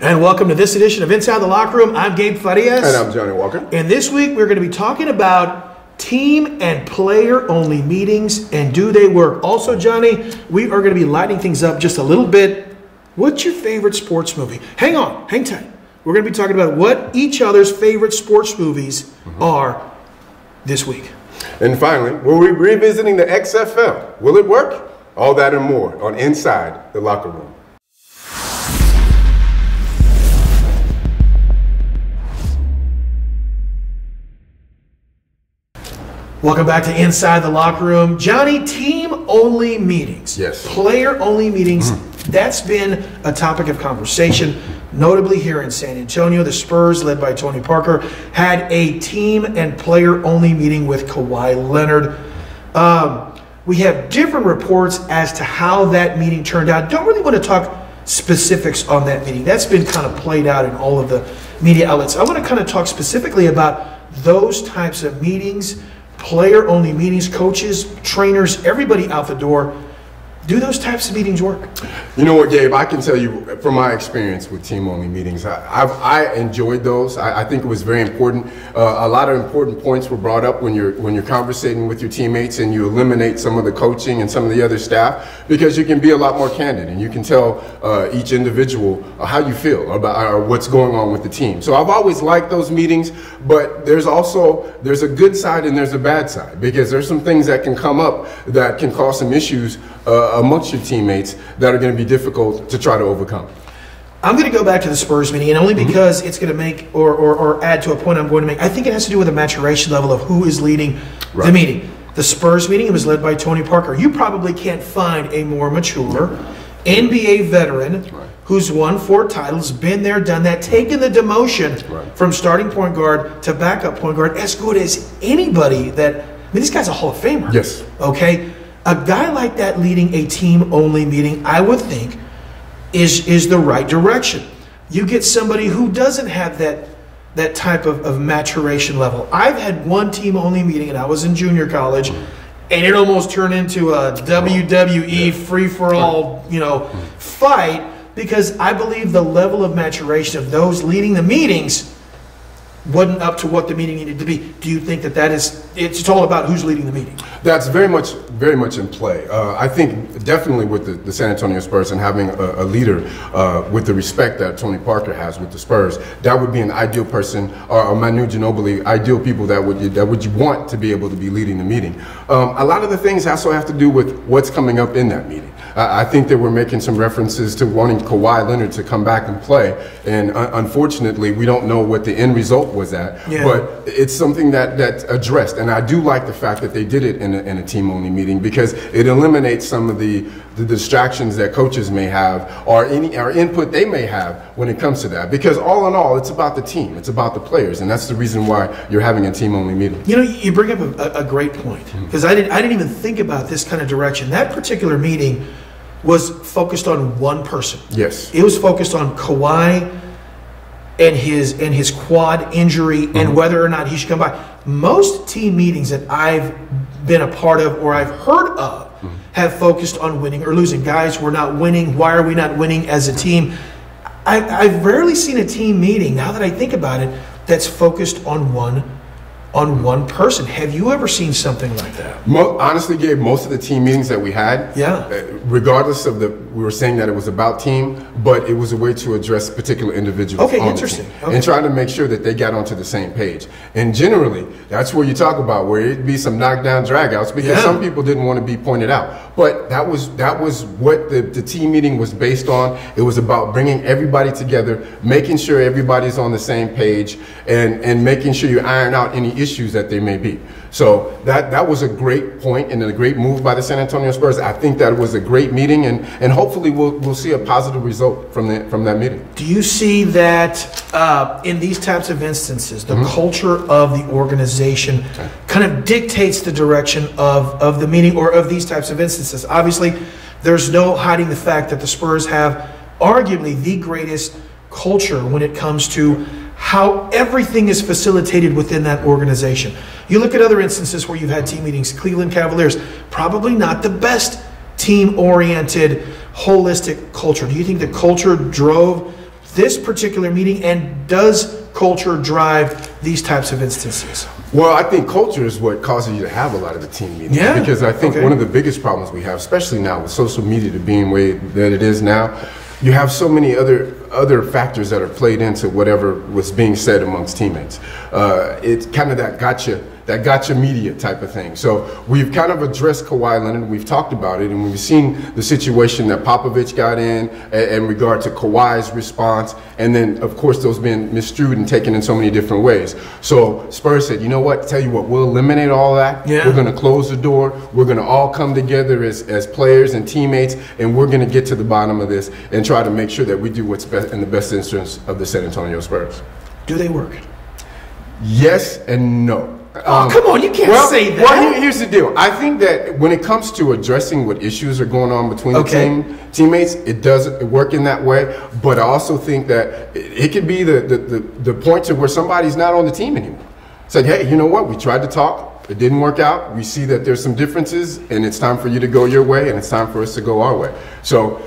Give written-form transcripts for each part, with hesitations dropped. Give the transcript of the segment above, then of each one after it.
And welcome to this edition of Inside the Locker Room. I'm Gabe Farias. And I'm Johnny Walker. And this week we're going to be talking about team and player-only meetings and do they work. Also, Johnny, we are going to be lighting things up just a little bit. What's your favorite sports movie? Hang on, hang tight. We're going to be talking about what each other's favorite sports movies are this week. And finally, we'll be revisiting the XFL. Will it work? All that and more on Inside the Locker Room. Welcome back to Inside the Locker Room. Johnny, team-only meetings. Yes. Player-only meetings. That's been a topic of conversation, notably here in San Antonio. The Spurs, led by Tony Parker, had a team and player-only meeting with Kawhi Leonard. We have different reports as to how that meeting turned out. Don't really want to talk specifics on that meeting. That's been kind of played out in all of the media outlets. I want to kind of talk specifically about those types of meetings, player-only meetings, coaches, trainers, everybody out the door. Do those types of meetings work? You know what, Gabe? I can tell you from my experience with team-only meetings, I enjoyed those. I think it was very important. A lot of important points were brought up when you're conversating with your teammates, and you eliminate some of the coaching and some of the other staff because you can be a lot more candid and you can tell each individual how you feel about what's going on with the team. So I've always liked those meetings, but there's a good side and there's a bad side because there's some things that can come up that can cause some issues amongst your teammates that are going to be difficult to try to overcome. I'm going to go back to the Spurs meeting, and only because it's going to make or add to a point I'm going to make. I think it has to do with the maturation level of who is leading the meeting. The Spurs meeting, it was led by Tony Parker. You probably can't find a more mature NBA veteran who's won 4 titles, been there, done that, taken the demotion from starting point guard to backup point guard as good as anybody that, I mean, this guy's a Hall of Famer. Yes. Okay? A guy like that leading a team-only meeting, I would think, is the right direction. You get somebody who doesn't have that type of maturation level. I've had one team-only meeting, and I was in junior college, and it almost turned into a WWE free-for-all, fight because I believe the level of maturation of those leading the meetings wasn't up to what the meeting needed to be. Do you think it's all about who's leading the meeting? That's very much in play. I think definitely with the San Antonio Spurs and having a leader with the respect that Tony Parker has with the Spurs, that would be an ideal person, or Manu Ginobili, ideal people that would you want to be able to be leading the meeting. A lot of the things also have to do with what's coming up in that meeting. I think that we're making some references to wanting Kawhi Leonard to come back and play, and unfortunately, we don't know what the end result was at. Yeah. But it's something that's addressed, and I do like the fact that they did it in a team-only meeting because it eliminates some of the distractions that coaches may have or input they may have when it comes to that. Because all in all, it's about the team, it's about the players, and that's the reason why you're having a team-only meeting. You bring up a great point because I didn't even think about this kind of direction. That particular meeting was focused on one person. Yes. It was focused on Kawhi and his quad injury and whether or not he should come by. Most team meetings that I've been a part of or I've heard of have focused on winning or losing. Guys, we're not winning. Why are we not winning as a team? I've rarely seen a team meeting, now that I think about it, that's focused on one person. Have you ever seen something like that? Honestly, Gabe, most of the team meetings that we had, regardless of we were saying that it was about team, but it was a way to address particular individuals on interesting. the team and trying to make sure that they got onto the same page. And generally, that's where you talk about where it'd be some knockdown dragouts because some people didn't want to be pointed out. But that was what the team meeting was based on. It was about bringing everybody together, making sure everybody's on the same page, and making sure you iron out any issues that they may be. So that was a great point and a great move by the San Antonio Spurs. I think that was a great meeting, and hopefully we'll see a positive result from that meeting. Do you see that in these types of instances, the culture of the organization kind of dictates the direction of the meeting or of these types of instances? Obviously, there's no hiding the fact that the Spurs have arguably the greatest culture when it comes to how everything is facilitated within that organization. You look at other instances where you've had team meetings. Cleveland Cavaliers, probably not the best team-oriented, holistic culture. Do you think the culture drove this particular meeting, and does culture drive these types of instances? Well, I think culture is what causes you to have a lot of the team meetings. Yeah. Because I think one of the biggest problems we have, especially now with social media being the way that it is now, you have so many other factors that are played into whatever was being said amongst teammates. It's kind of that gotcha media type of thing. So we've kind of addressed Kawhi Leonard. We've talked about it, and we've seen the situation that Popovich got in regard to Kawhi's response, and then of course those being misconstrued and taken in so many different ways. So Spurs said, you know what? Tell you what, we'll eliminate all that. Yeah. We're going to close the door. We're going to all come together as players and teammates, and we're going to get to the bottom of this and try to make sure that we do what's best in the best interest of the San Antonio Spurs. Do they work? Yes and no. Oh, come on, you can't say that. Well, here's the deal. I think that when it comes to addressing what issues are going on between the teammates, it does work in that way. But I also think that it could be the point to where somebody's not on the team anymore. It's like, hey, you know what? We tried to talk. It didn't work out. We see that there's some differences, and it's time for you to go your way, and it's time for us to go our way. So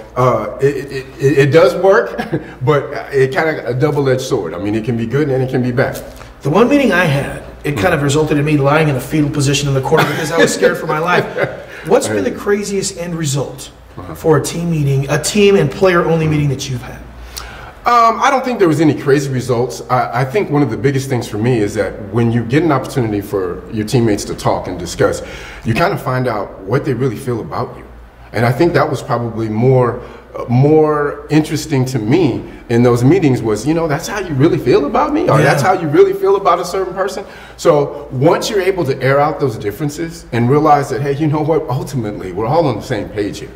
it does work, but it kind of a double-edged sword. I mean, it can be good and it can be bad. The one meeting I had, it kind of resulted in me lying in a fetal position in the corner because I was scared for my life. What's been the craziest end result for a team meeting, a team and player-only meeting that you've had? I don't think there was any crazy results. I think one of the biggest things for me is that when you get an opportunity for your teammates to talk and discuss, you kind of find out what they really feel about you. And I think that was probably more interesting to me in those meetings was, you know, that's how you really feel about me, or that's how you really feel about a certain person. So once you're able to air out those differences and realize that, hey, you know what, ultimately we're all on the same page here.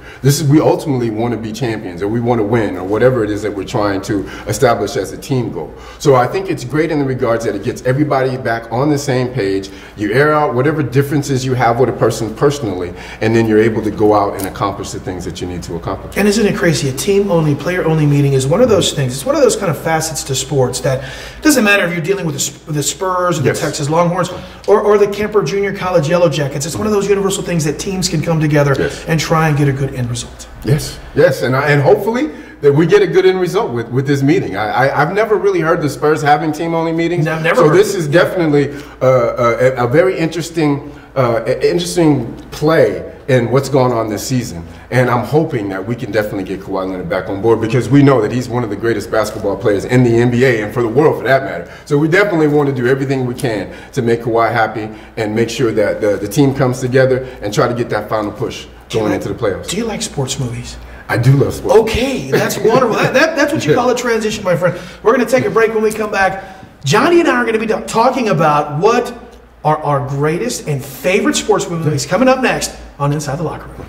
We ultimately want to be champions, or we want to win, or whatever it is that we're trying to establish as a team goal. So I think it's great in the regards that it gets everybody back on the same page. You air out whatever differences you have with a person personally, and then you're able to go out and accomplish the things that you need to accomplish. And isn't it crazy? A team-only, player-only meeting is one of those things. It's one of those kind of facets to sports that doesn't matter if you're dealing with the Spurs or the Texas Longhorns or the Kemper Junior College Yellow Jackets. It's one of those universal things that teams can come together and try and get a good end result. Yes, and hopefully that we get a good end result with this meeting. I've never really heard the Spurs having team-only meetings. No, I've never heard this is definitely a very interesting play in what's going on this season. And I'm hoping that we can definitely get Kawhi Leonard back on board, because we know that he's one of the greatest basketball players in the NBA and for the world for that matter. So we definitely want to do everything we can to make Kawhi happy and make sure that the team comes together and try to get that final push going into the playoffs. Do you like sports movies? I do love sports. Okay, that's wonderful. That's what you call a transition, my friend. We're going to take a break. When we come back, Johnny and I are going to be talking about what are our greatest and favorite sports movies coming up next on Inside the Locker Room.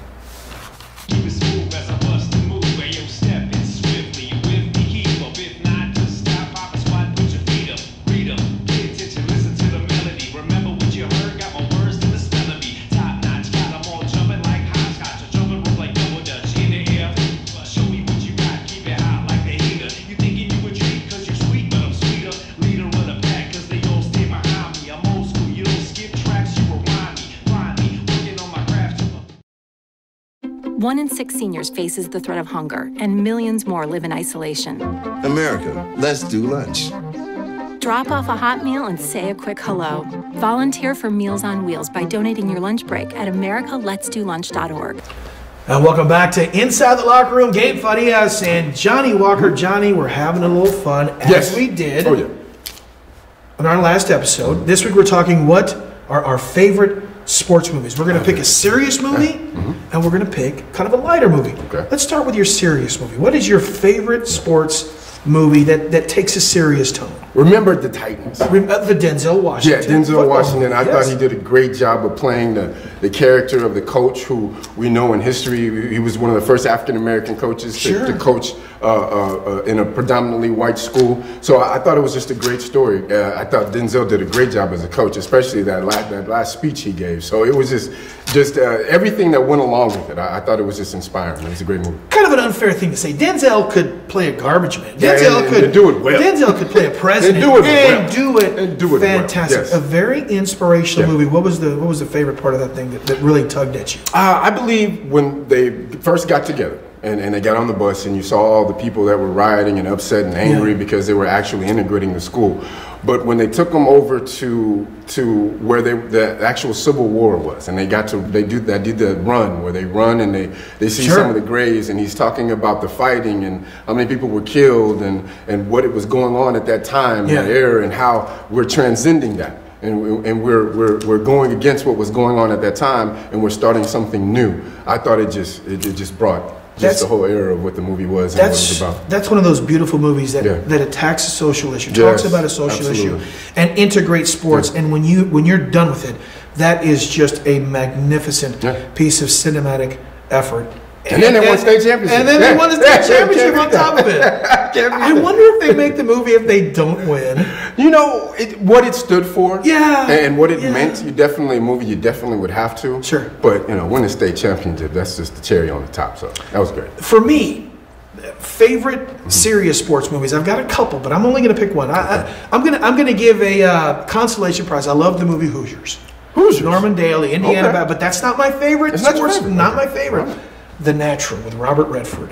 One in 6 seniors faces the threat of hunger, and millions more live in isolation. America, let's do lunch. Drop off a hot meal and say a quick hello. Volunteer for Meals on Wheels by donating your lunch break at americaletsdolunch.org. And welcome back to Inside the Locker Room. Gabe Farias and Johnny Walker. Johnny, we're having a little fun, as we did in our last episode. This week we're talking what are our favorite sports movies. We're going to pick a serious movie, and we're going to pick kind of a lighter movie. Okay. Let's start with your serious movie. What is your favorite sports movie that takes a serious tone? Remember the Titans. The Denzel Washington. Yeah, Denzel Washington. I thought he did a great job of playing the character of the coach who we know in history. He was one of the first African-American coaches to coach in a predominantly white school. So I thought it was just a great story. I thought Denzel did a great job as a coach, especially that last speech he gave. So it was just everything that went along with it. I thought it was just inspiring. It was a great movie. Kind of an unfair thing to say. Denzel could play a garbage man. Denzel could do it well. Denzel could play a president and do it fantastic. Well. Yes. A very inspirational movie. What was the favorite part of that thing that really tugged at you? I believe when they first got together. and they got on the bus, and you saw all the people that were rioting and upset and angry because they were actually integrating the school. But when they took them over to where the actual Civil War was, and they did the run where they run and they see some of the graves, and he's talking about the fighting and how many people were killed and what it was going on at that time, that era, and how we're transcending that. And we're going against what was going on at that time, and we're starting something new. I thought it just brought the whole era of what the movie was and what it was about. That's one of those beautiful movies that attacks a social issue, talks about a social issue, and integrates sports. And when you're done with it, that is just a magnificent piece of cinematic effort. And then they won state championship. And then they won the state championship on top of it. I wonder if they make the movie if they don't win. You know, what it stood for. Yeah. And what it meant. You definitely would have to. Sure. But, win the state championship, that's just the cherry on the top. So that was great. For me, favorite serious sports movies, I've got a couple, but I'm only going to pick one. I'm going to give a consolation prize. I love the movie Hoosiers. Norman Daly, Indiana, but that's not my favorite. It's not your favorite. Not my favorite. Right. The Natural with Robert Redford.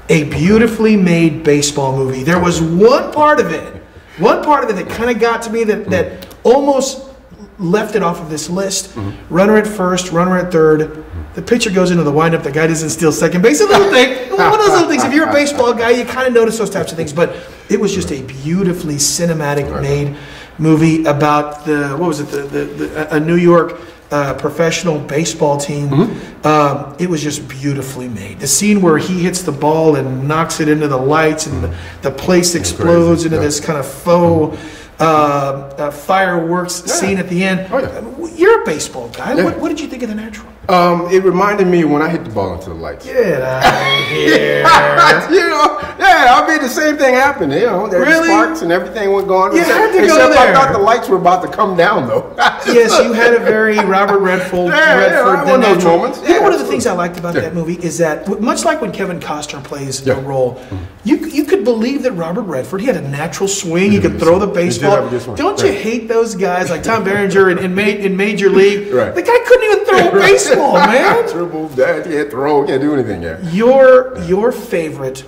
A beautifully made baseball movie. There was one part of it that kind of got to me that almost left it off of this list. Runner at first, runner at third. The pitcher goes into the windup. The guy doesn't steal second base. A little thing. One of those little things. If you're a baseball guy, you kind of notice those types of things. But it was just a beautifully cinematic made movie about a New York professional baseball team. It was just beautifully made. The scene where he hits the ball and knocks it into the lights and the place explodes into this kind of faux fireworks scene at the end. You're a baseball guy. What did you think of The Natural? It reminded me when I hit the ball into the lights. Get out of here. I mean, the same thing happened. There were sparks and everything was going on. You had to go except there. I thought the lights were about to come down, though. Yes, you had a very Robert Redford. One of those moments. One of the things I liked about that movie is that, much like when Kevin Costner plays a role, you could believe that Robert Redford, he had a natural swing, he could throw the baseball. Don't you hate those guys like Tom Berenger in Major League? The guy couldn't even throw a baseball, man. Triple that, can't throw, can't do anything. Your favorite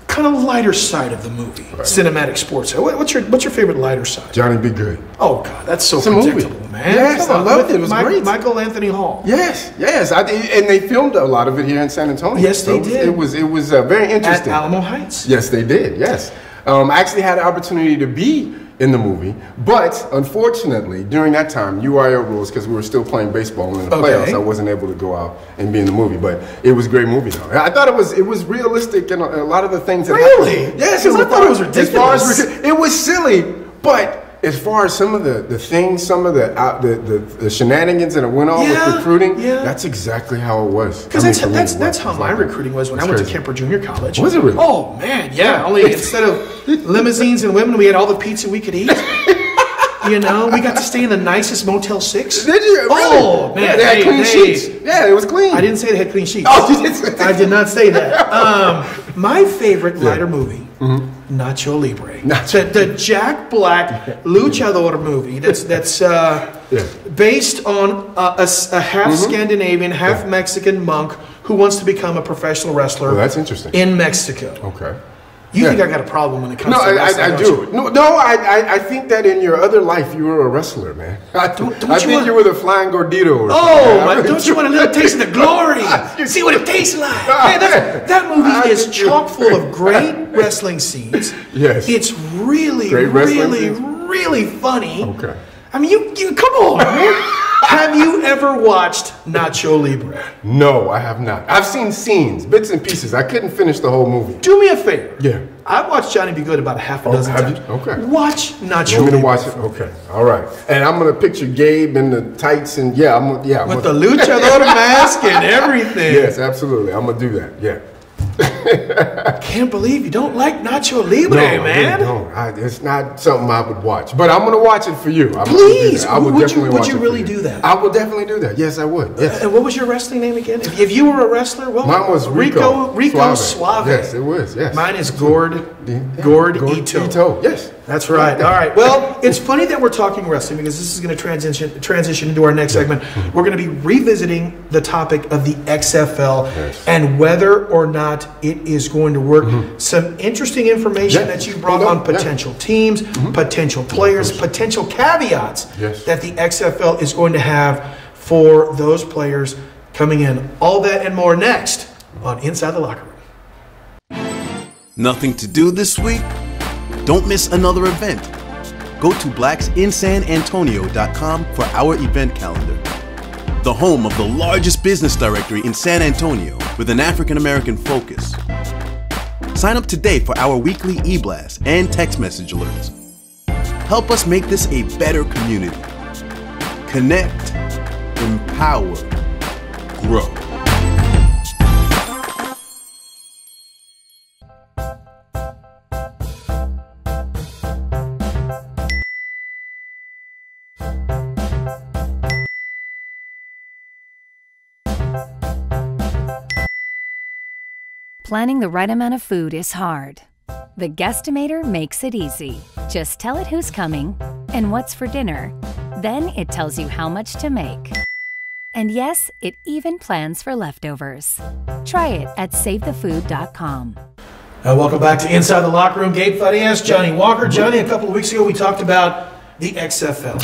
kind of lighter side of the movie, cinematic sports. What's your favorite lighter side? Johnny Be Good. Oh God, that's so predictable, man. Yes, I loved it. It was great. Michael Anthony Hall. Yes. And they filmed a lot of it here in San Antonio. Yes, they did. It was very interesting. At Alamo Heights. Yes, they did. Yes. I actually had the opportunity to be in the movie, but unfortunately during that time UIL rules, because we were still playing baseball in the playoffs, I wasn't able to go out and be in the movie. But it was a great movie though. I thought it was realistic and a lot of the things that happened. Yes, because I thought it was ridiculous. It was silly, but as far as some of the things, some of the shenanigans that went on with recruiting, that's exactly how it was. Because that's how my recruiting was when I went to Kemper Junior College. Was it really? Oh man, yeah. Only instead of limousines and women, we had all the pizza we could eat. We got to stay in the nicest Motel 6. Did you? Really? Oh man, they had clean sheets. Yeah, it was clean. I didn't say they had clean sheets. Oh, you did say that. I did not say that. My favorite lighter movie. Nacho Libre. The Jack Black luchador movie that's based on a half Scandinavian, half Mexican monk who wants to become a professional wrestler. That's interesting. In Mexico. Okay. You think I got a problem when it comes to wrestling? I do. I think that in your other life you were a wrestler, man. I think you were the Flying Gordito. Or don't you want a little taste of the glory? See what it tastes like. Man, that movie is chock full of great wrestling scenes. Yes. It's really, really funny. Okay. I mean, you come on, man. Have you ever watched Nacho Libre? No, I have not. I've seen scenes, bits and pieces. I couldn't finish the whole movie. Do me a favor. Yeah. I've watched Johnny Be Good about a half a dozen times. Okay. Watch Nacho Libre. You want me to watch it? Okay. All right. And I'm going to picture Gabe in the tights and with the luchador mask and everything. Yes, absolutely. I'm going to do that. Yeah. Can't believe you don't like Nacho Libre, man. No, it's not something I would watch, but I'm going to watch it for you. Please, would you really do that? I will definitely do that. Yes, I would. Yes. And what was your wrestling name again? If you were a wrestler, mine was Rico Suave. Yes, it was. Yes. Mine is Gord Ito. Ito. Yes. That's right. All right. Well, it's funny that we're talking wrestling because this is going to transition into our next segment. We're going to be revisiting the topic of the XFL and whether or not it is going to work. Some interesting information that you brought on potential teams, potential players, potential caveats that the XFL is going to have for those players coming in. All that and more next on Inside the Locker Room. Nothing to do this week? Don't miss another event. Go to blacksinsanantonio.com for our event calendar. The home of the largest business directory in San Antonio with an African American focus. Sign up today for our weekly e-blast and text message alerts. Help us make this a better community. Connect, empower, grow. Planning the right amount of food is hard. The Guestimator makes it easy. Just tell it who's coming and what's for dinner. Then it tells you how much to make. And yes, it even plans for leftovers. Try it at SaveTheFood.com. Welcome back to Inside the Locker Room. Gabe Farias, Johnny Walker. Johnny, a couple of weeks ago we talked about the XFL.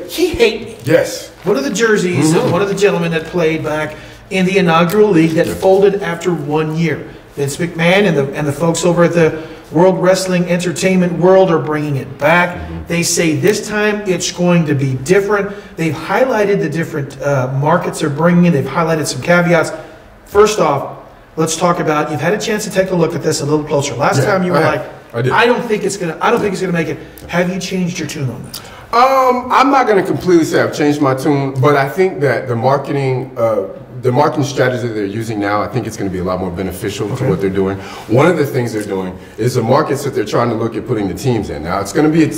He hate me. Yes. One of the jerseys, one of the gentlemen that played back in the inaugural league that folded after 1 year. Vince McMahon and the folks over at the World Wrestling Entertainment World are bringing it back. They say this time it's going to be different. They've highlighted the different markets they're bringing in. They've highlighted some caveats. First off, let's talk about. You've had a chance to take a look at this a little closer. Last time you were like, I don't think it's gonna make it. Have you changed your tune on that? I'm not going to completely say I've changed my tune, but I think that the marketing strategy that they're using now, I think it's going to be a lot more beneficial to what they're doing. One of the things they're doing is the markets that they're trying to look at putting the teams in. Now it's going to be a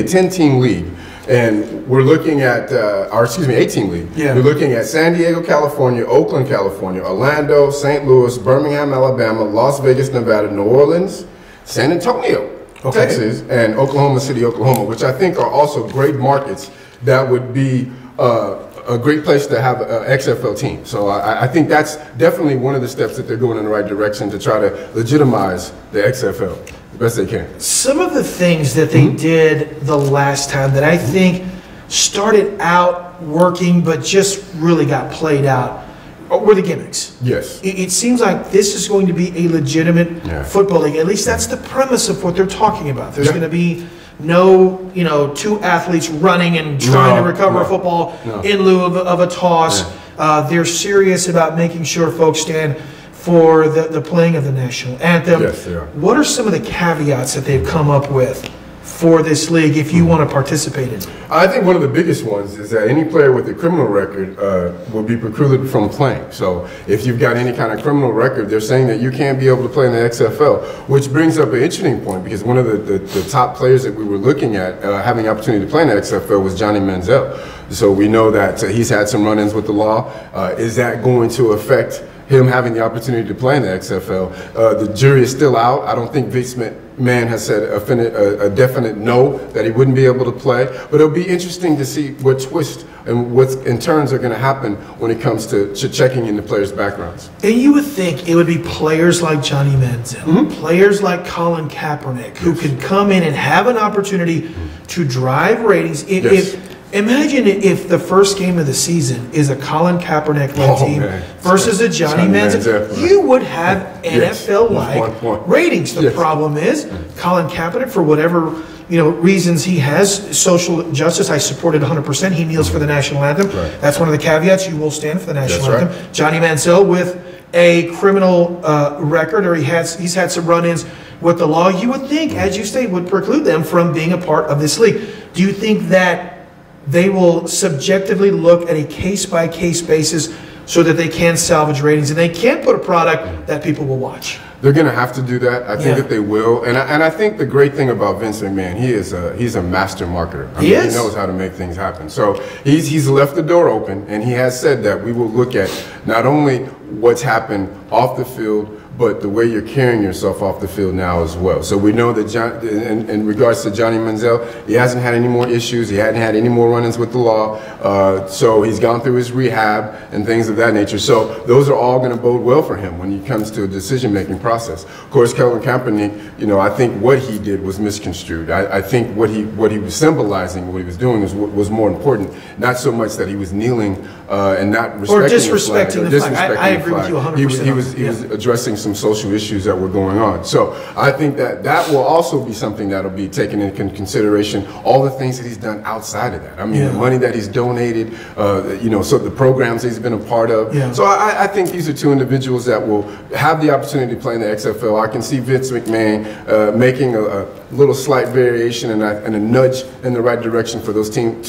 10-team league, and we're looking at 8-team league. Yeah. We're looking at San Diego, California, Oakland, California, Orlando, St. Louis, Birmingham, Alabama, Las Vegas, Nevada, New Orleans, San Antonio, Texas, and Oklahoma City, Oklahoma, which I think are also great markets that would be a great place to have an XFL team. So I think that's definitely one of the steps that they're going in the right direction to try to legitimize the XFL the best they can. Some of the things that they did the last time that I think started out working but just really got played out were the gimmicks. Yes. It seems like this is going to be a legitimate football league. At least that's the premise of what they're talking about. There's going to be no, two athletes running and trying to recover a football in lieu of a toss. They're serious about making sure folks stand for the playing of the national anthem. Yes, they are. What are some of the caveats that they've come up with for this league if you want to participate in it? I think one of the biggest ones is that any player with a criminal record will be precluded from playing. So if you've got any kind of criminal record, they're saying that you can't be able to play in the XFL, which brings up an interesting point because one of the top players that we were looking at having the opportunity to play in the XFL was Johnny Manziel. So we know that he's had some run-ins with the law. Is that going to affect him having the opportunity to play in the XFL? The jury is still out. I don't think Vince McMahon has said a definite no that he wouldn't be able to play. But it'll be interesting to see what twists and what in turns are going to happen when it comes to checking into players' backgrounds. And you would think it would be players like Johnny Manziel, players like Colin Kaepernick, who can come in and have an opportunity to drive ratings. Imagine if the first game of the season is a Colin Kaepernick-led team versus a Johnny Manziel. You would have NFL-like ratings. The problem is Colin Kaepernick, for whatever reasons he has, social justice, I support it 100%. He kneels for the national anthem. That's one of the caveats. You will stand for the national anthem. Johnny Manziel with a criminal record, or he's had some run-ins with the law, you would think, as you say, would preclude them from being a part of this league. Do you think that they will subjectively look at a case-by-case basis so that they can salvage ratings and they can put a product that people will watch? They're going to have to do that. I think that they will. And I think the great thing about Vince McMahon, he's a master marketer. He knows how to make things happen. So he's left the door open, and he has said that we will look at not only what's happened off the field, but the way you're carrying yourself off the field now as well. So we know that in regards to Johnny Manziel, he hasn't had any more issues. He hadn't had any more run-ins with the law. So he's gone through his rehab and things of that nature. So those are all going to bode well for him when it comes to a decision-making process. Of course, Colin Kaepernick, I think what he did was misconstrued. I think what he was symbolizing, what he was doing was more important. Not so much that he was kneeling and not respecting or disrespecting the flag. I agree with you 100%. He was addressing some social issues that were going on. So I think that will also be something that will be taken into consideration. All the things that he's done outside of that. I mean, the money that he's donated, so the programs he's been a part of. Yeah. So I think these are two individuals that will have the opportunity to play in the XFL. I can see Vince McMahon making a little slight variation and a nudge in the right direction for those two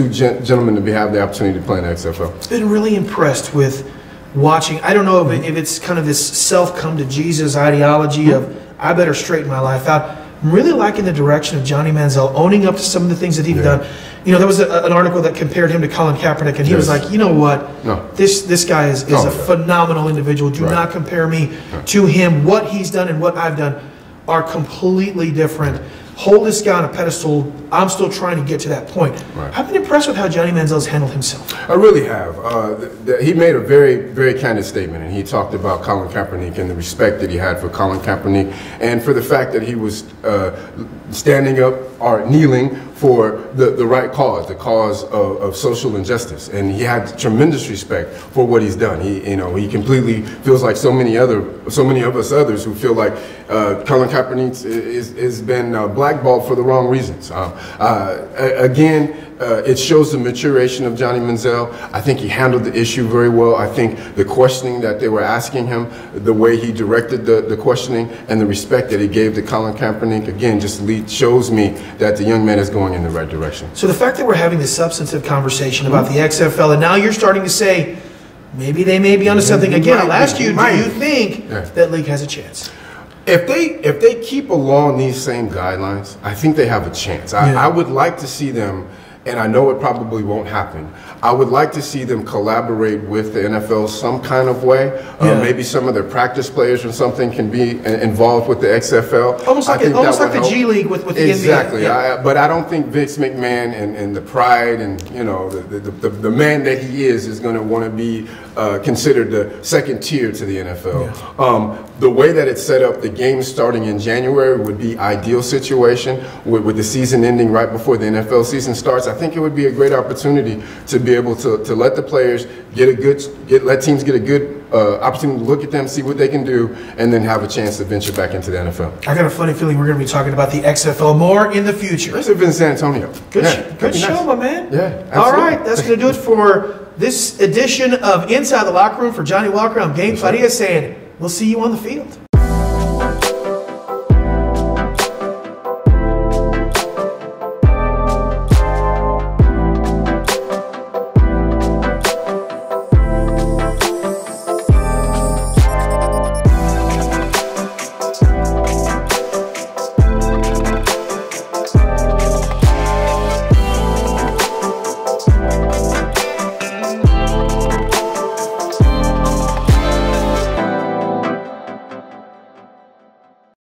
gentlemen to have the opportunity to play in the XFL. I've been really impressed with watching. I don't know if it's kind of this self-come-to-Jesus ideology of I better straighten my life out. I'm really liking the direction of Johnny Manziel owning up to some of the things that he's done. There was an article that compared him to Colin Kaepernick, and he was like, you know what? No. This guy is a phenomenal individual. Do not compare me to him. What he's done and what I've done are completely different. Hold this guy on a pedestal. I'm still trying to get to that point. I've been impressed with how Johnny Manziel's handled himself. I really have. He made a very, very candid statement, and he talked about Colin Kaepernick and the respect that he had for Colin Kaepernick, and for the fact that he was standing up or kneeling for the right cause, the cause of social injustice, and he had tremendous respect for what he's done. He completely feels like so many of us others who feel like Colin Kaepernick has been blackballed for the wrong reasons. Again, it shows the maturation of Johnny Manziel. I think he handled the issue very well. I think the questioning that they were asking him, the way he directed the questioning, and the respect that he gave to Colin Kaepernick, again, just shows me that the young man is going in the right direction. So the fact that we're having this substantive conversation about the XFL, and now you're starting to say, maybe they may be onto something. Again, I'll ask you, do you think that league has a chance? If they keep along these same guidelines, I think they have a chance. I would like to see them, and I know it probably won't happen, I would like to see them collaborate with the NFL some kind of way. Maybe some of their practice players or something can be involved with the XFL. Almost like the G League with the NBA. Exactly. But I don't think Vince McMahon and the pride and the man that he is going to want to be considered the second tier to the NFL. The way that it's set up, the games starting in January would be ideal situation with the season ending right before the NFL season starts. I think it would be a great opportunity to be able to let the players let teams get a good opportunity to look at them, see what they can do, and then have a chance to venture back into the NFL. I got a funny feeling we're going to be talking about the XFL more in the future. Let's have been in San Antonio. Good show, my man. Yeah, absolutely. All right, that's going to do it for this edition of Inside the Locker Room. For Johnny Walker, I'm Gabe Faria saying we'll see you on the field.